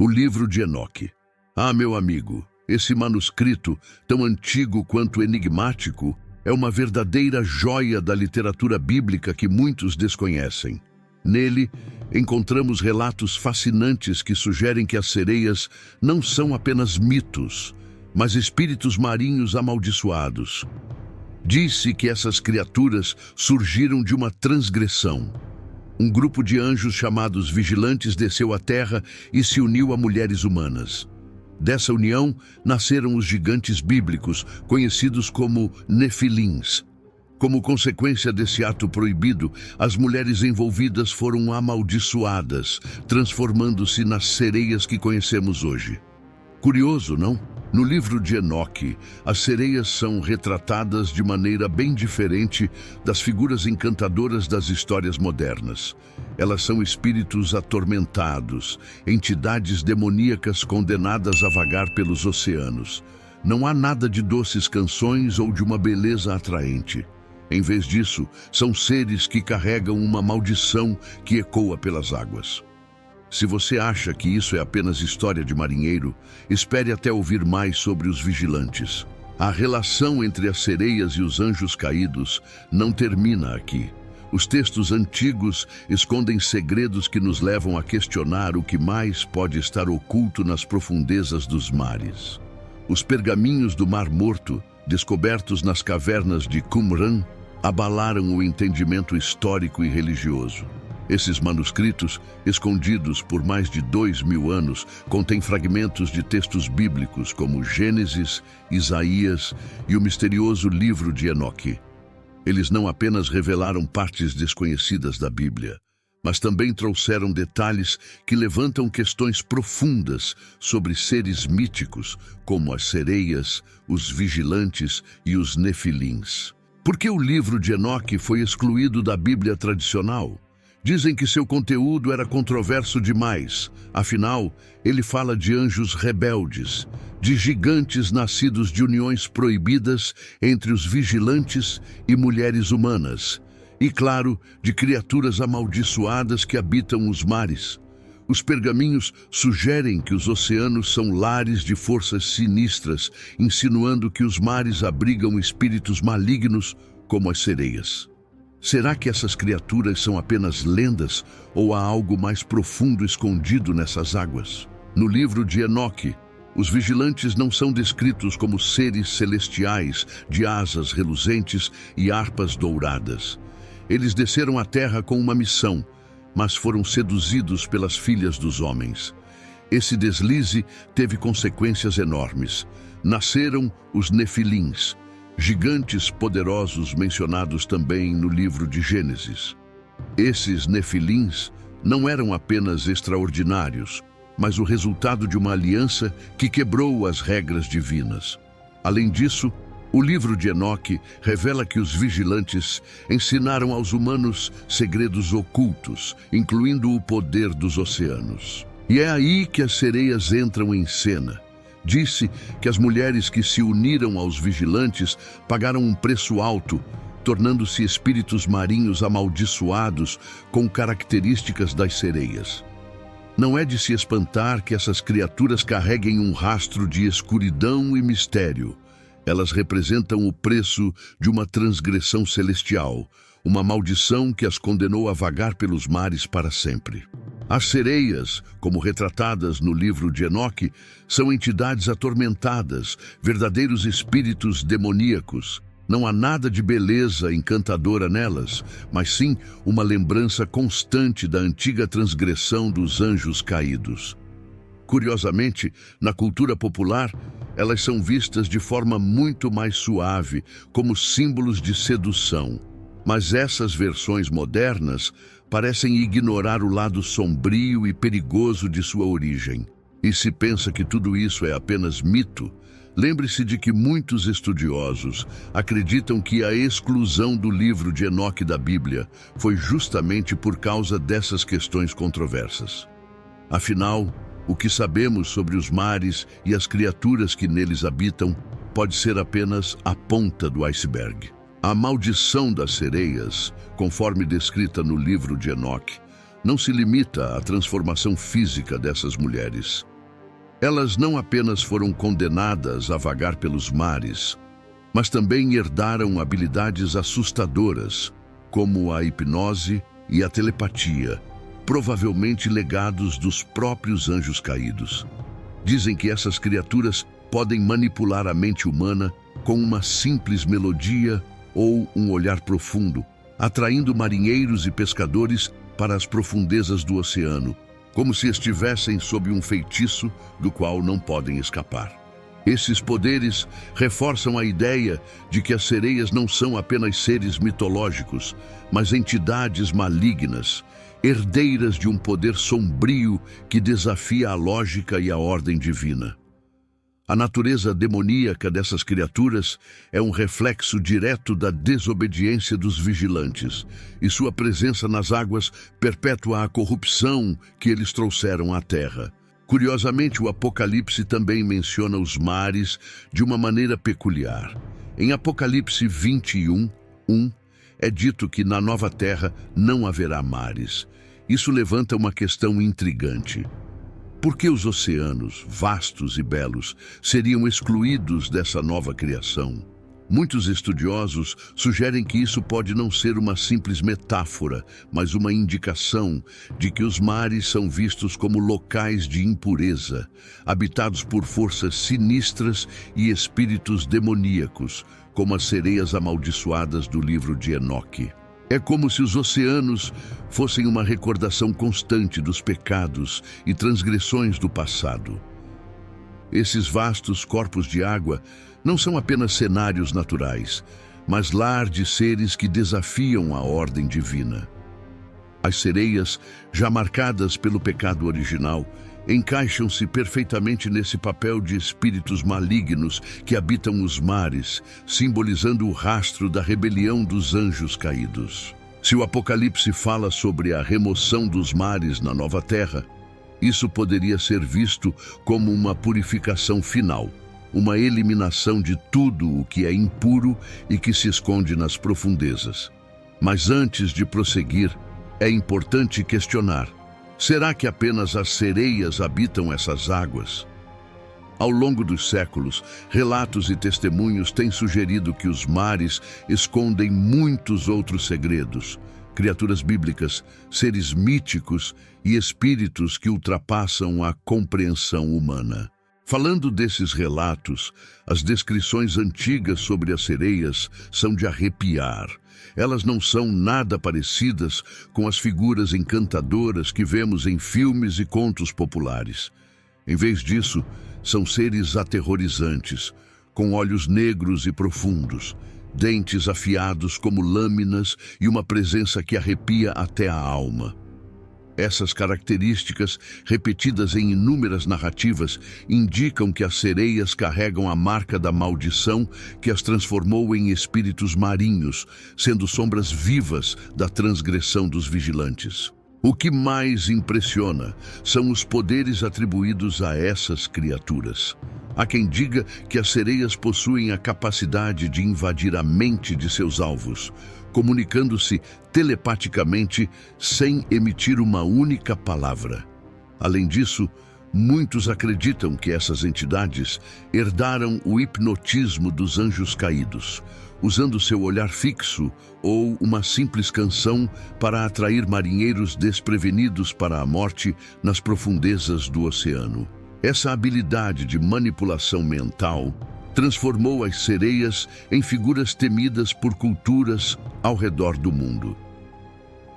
O livro de Enoque. Ah, meu amigo, esse manuscrito, tão antigo quanto enigmático, é uma verdadeira joia da literatura bíblica que muitos desconhecem. Nele, encontramos relatos fascinantes que sugerem que as sereias não são apenas mitos, mas espíritos marinhos amaldiçoados. Diz-se que essas criaturas surgiram de uma transgressão. Um grupo de anjos chamados vigilantes desceu à terra e se uniu a mulheres humanas. Dessa união nasceram os gigantes bíblicos, conhecidos como Nefilins. Como consequência desse ato proibido, as mulheres envolvidas foram amaldiçoadas, transformando-se nas sereias que conhecemos hoje. Curioso, não? No livro de Enoque, as sereias são retratadas de maneira bem diferente das figuras encantadoras das histórias modernas. Elas são espíritos atormentados, entidades demoníacas condenadas a vagar pelos oceanos. Não há nada de doces canções ou de uma beleza atraente. Em vez disso, são seres que carregam uma maldição que ecoa pelas águas. Se você acha que isso é apenas história de marinheiro, espere até ouvir mais sobre os vigilantes. A relação entre as sereias e os anjos caídos não termina aqui. Os textos antigos escondem segredos que nos levam a questionar o que mais pode estar oculto nas profundezas dos mares. Os pergaminhos do Mar Morto, descobertos nas cavernas de Qumran, abalaram o entendimento histórico e religioso. Esses manuscritos, escondidos por mais de 2000 anos, contêm fragmentos de textos bíblicos como Gênesis, Isaías e o misterioso livro de Enoque. Eles não apenas revelaram partes desconhecidas da Bíblia, mas também trouxeram detalhes que levantam questões profundas sobre seres míticos, como as sereias, os vigilantes e os nefilins. Por que o livro de Enoque foi excluído da Bíblia tradicional? Dizem que seu conteúdo era controverso demais. Afinal, ele fala de anjos rebeldes, de gigantes nascidos de uniões proibidas entre os vigilantes e mulheres humanas, e, claro, de criaturas amaldiçoadas que habitam os mares. Os pergaminhos sugerem que os oceanos são lares de forças sinistras, insinuando que os mares abrigam espíritos malignos como as sereias. Será que essas criaturas são apenas lendas ou há algo mais profundo escondido nessas águas? No livro de Enoque, os vigilantes não são descritos como seres celestiais de asas reluzentes e harpas douradas. Eles desceram à terra com uma missão, mas foram seduzidos pelas filhas dos homens. Esse deslize teve consequências enormes. Nasceram os nefilins, gigantes poderosos mencionados também no livro de Gênesis. Esses nefilins não eram apenas extraordinários, mas o resultado de uma aliança que quebrou as regras divinas. Além disso, o livro de Enoque revela que os vigilantes ensinaram aos humanos segredos ocultos, incluindo o poder dos oceanos. E é aí que as sereias entram em cena. Disse que as mulheres que se uniram aos vigilantes pagaram um preço alto, tornando-se espíritos marinhos amaldiçoados com características das sereias. Não é de se espantar que essas criaturas carreguem um rastro de escuridão e mistério. Elas representam o preço de uma transgressão celestial, uma maldição que as condenou a vagar pelos mares para sempre. As sereias, como retratadas no livro de Enoque, são entidades atormentadas, verdadeiros espíritos demoníacos. Não há nada de beleza encantadora nelas, mas sim uma lembrança constante da antiga transgressão dos anjos caídos. Curiosamente, na cultura popular, elas são vistas de forma muito mais suave, como símbolos de sedução. Mas essas versões modernas parecem ignorar o lado sombrio e perigoso de sua origem. E se pensa que tudo isso é apenas mito, lembre-se de que muitos estudiosos acreditam que a exclusão do livro de Enoque da Bíblia foi justamente por causa dessas questões controversas. Afinal, o que sabemos sobre os mares e as criaturas que neles habitam pode ser apenas a ponta do iceberg. A maldição das sereias, conforme descrita no livro de Enoque, não se limita à transformação física dessas mulheres. Elas não apenas foram condenadas a vagar pelos mares, mas também herdaram habilidades assustadoras, como a hipnose e a telepatia, provavelmente legados dos próprios anjos caídos. Dizem que essas criaturas podem manipular a mente humana com uma simples melodia ou um olhar profundo, atraindo marinheiros e pescadores para as profundezas do oceano, como se estivessem sob um feitiço do qual não podem escapar. Esses poderes reforçam a ideia de que as sereias não são apenas seres mitológicos, mas entidades malignas, herdeiras de um poder sombrio que desafia a lógica e a ordem divina. A natureza demoníaca dessas criaturas é um reflexo direto da desobediência dos vigilantes, e sua presença nas águas perpetua a corrupção que eles trouxeram à terra. Curiosamente, o Apocalipse também menciona os mares de uma maneira peculiar. Em Apocalipse 21:1, é dito que na nova terra não haverá mares. Isso levanta uma questão intrigante. Por que os oceanos, vastos e belos, seriam excluídos dessa nova criação? Muitos estudiosos sugerem que isso pode não ser uma simples metáfora, mas uma indicação de que os mares são vistos como locais de impureza, habitados por forças sinistras e espíritos demoníacos, como as sereias amaldiçoadas do livro de Enoque. É como se os oceanos fossem uma recordação constante dos pecados e transgressões do passado. Esses vastos corpos de água não são apenas cenários naturais, mas lar de seres que desafiam a ordem divina. As sereias, já marcadas pelo pecado original, encaixam-se perfeitamente nesse papel de espíritos malignos que habitam os mares, simbolizando o rastro da rebelião dos anjos caídos. Se o Apocalipse fala sobre a remoção dos mares na nova terra, isso poderia ser visto como uma purificação final, uma eliminação de tudo o que é impuro e que se esconde nas profundezas. Mas antes de prosseguir, é importante questionar: será que apenas as sereias habitam essas águas? Ao longo dos séculos, relatos e testemunhos têm sugerido que os mares escondem muitos outros segredos, criaturas bíblicas, seres míticos e espíritos que ultrapassam a compreensão humana. Falando desses relatos, as descrições antigas sobre as sereias são de arrepiar. Elas não são nada parecidas com as figuras encantadoras que vemos em filmes e contos populares. Em vez disso, são seres aterrorizantes, com olhos negros e profundos, dentes afiados como lâminas e uma presença que arrepia até a alma. Essas características, repetidas em inúmeras narrativas, indicam que as sereias carregam a marca da maldição que as transformou em espíritos marinhos, sendo sombras vivas da transgressão dos vigilantes. O que mais impressiona são os poderes atribuídos a essas criaturas. Há quem diga que as sereias possuem a capacidade de invadir a mente de seus alvos, comunicando-se telepaticamente sem emitir uma única palavra. Além disso, muitos acreditam que essas entidades herdaram o hipnotismo dos anjos caídos, usando seu olhar fixo ou uma simples canção para atrair marinheiros desprevenidos para a morte nas profundezas do oceano. Essa habilidade de manipulação mental transformou as sereias em figuras temidas por culturas ao redor do mundo.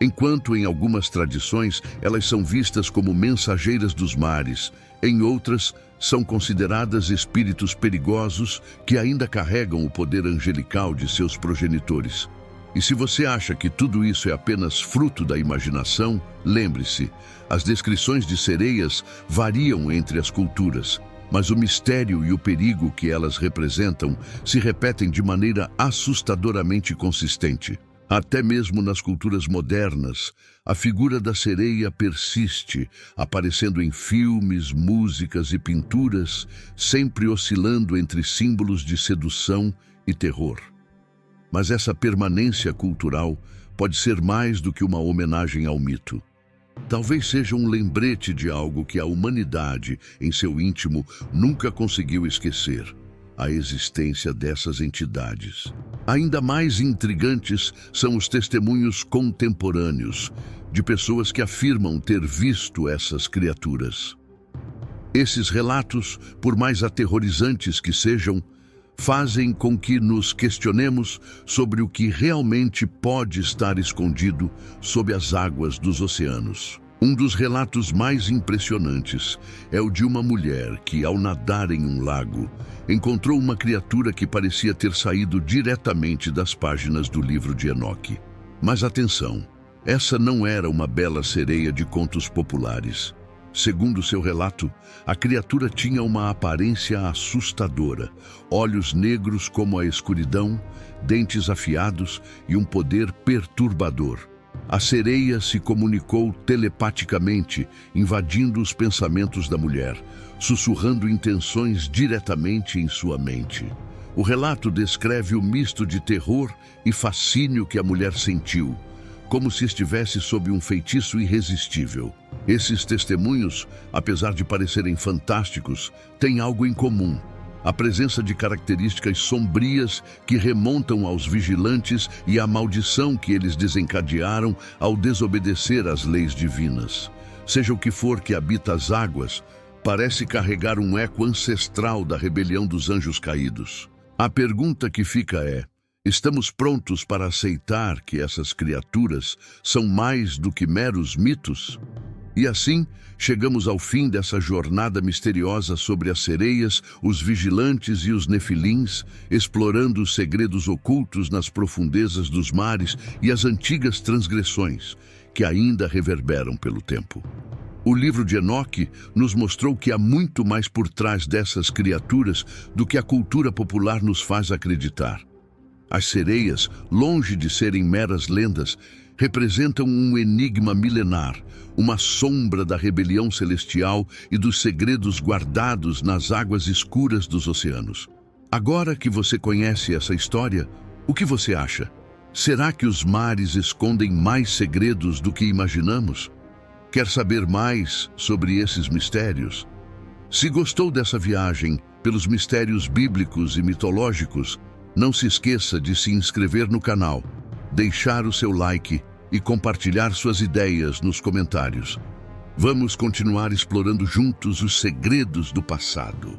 Enquanto em algumas tradições elas são vistas como mensageiras dos mares, em outras são consideradas espíritos perigosos que ainda carregam o poder angelical de seus progenitores. E se você acha que tudo isso é apenas fruto da imaginação, lembre-se, as descrições de sereias variam entre as culturas, mas o mistério e o perigo que elas representam se repetem de maneira assustadoramente consistente. Até mesmo nas culturas modernas, a figura da sereia persiste, aparecendo em filmes, músicas e pinturas, sempre oscilando entre símbolos de sedução e terror. Mas essa permanência cultural pode ser mais do que uma homenagem ao mito. Talvez seja um lembrete de algo que a humanidade, em seu íntimo, nunca conseguiu esquecer: a existência dessas entidades. Ainda mais intrigantes são os testemunhos contemporâneos de pessoas que afirmam ter visto essas criaturas. Esses relatos, por mais aterrorizantes que sejam, fazem com que nos questionemos sobre o que realmente pode estar escondido sob as águas dos oceanos. Um dos relatos mais impressionantes é o de uma mulher que, ao nadar em um lago, encontrou uma criatura que parecia ter saído diretamente das páginas do livro de Enoque. Mas atenção, essa não era uma bela sereia de contos populares. Segundo seu relato, a criatura tinha uma aparência assustadora, olhos negros como a escuridão, dentes afiados e um poder perturbador. A sereia se comunicou telepaticamente, invadindo os pensamentos da mulher, sussurrando intenções diretamente em sua mente. O relato descreve o misto de terror e fascínio que a mulher sentiu, como se estivesse sob um feitiço irresistível. Esses testemunhos, apesar de parecerem fantásticos, têm algo em comum: a presença de características sombrias que remontam aos vigilantes e à maldição que eles desencadearam ao desobedecer às leis divinas. Seja o que for que habita as águas, parece carregar um eco ancestral da rebelião dos anjos caídos. A pergunta que fica é: estamos prontos para aceitar que essas criaturas são mais do que meros mitos? E assim, chegamos ao fim dessa jornada misteriosa sobre as sereias, os vigilantes e os nefilins, explorando os segredos ocultos nas profundezas dos mares e as antigas transgressões que ainda reverberam pelo tempo. O livro de Enoque nos mostrou que há muito mais por trás dessas criaturas do que a cultura popular nos faz acreditar. As sereias, longe de serem meras lendas, representam um enigma milenar, uma sombra da rebelião celestial e dos segredos guardados nas águas escuras dos oceanos. Agora que você conhece essa história, o que você acha? Será que os mares escondem mais segredos do que imaginamos? Quer saber mais sobre esses mistérios? Se gostou dessa viagem pelos mistérios bíblicos e mitológicos, não se esqueça de se inscrever no canal, deixar o seu like e compartilhar suas ideias nos comentários. Vamos continuar explorando juntos os segredos do passado.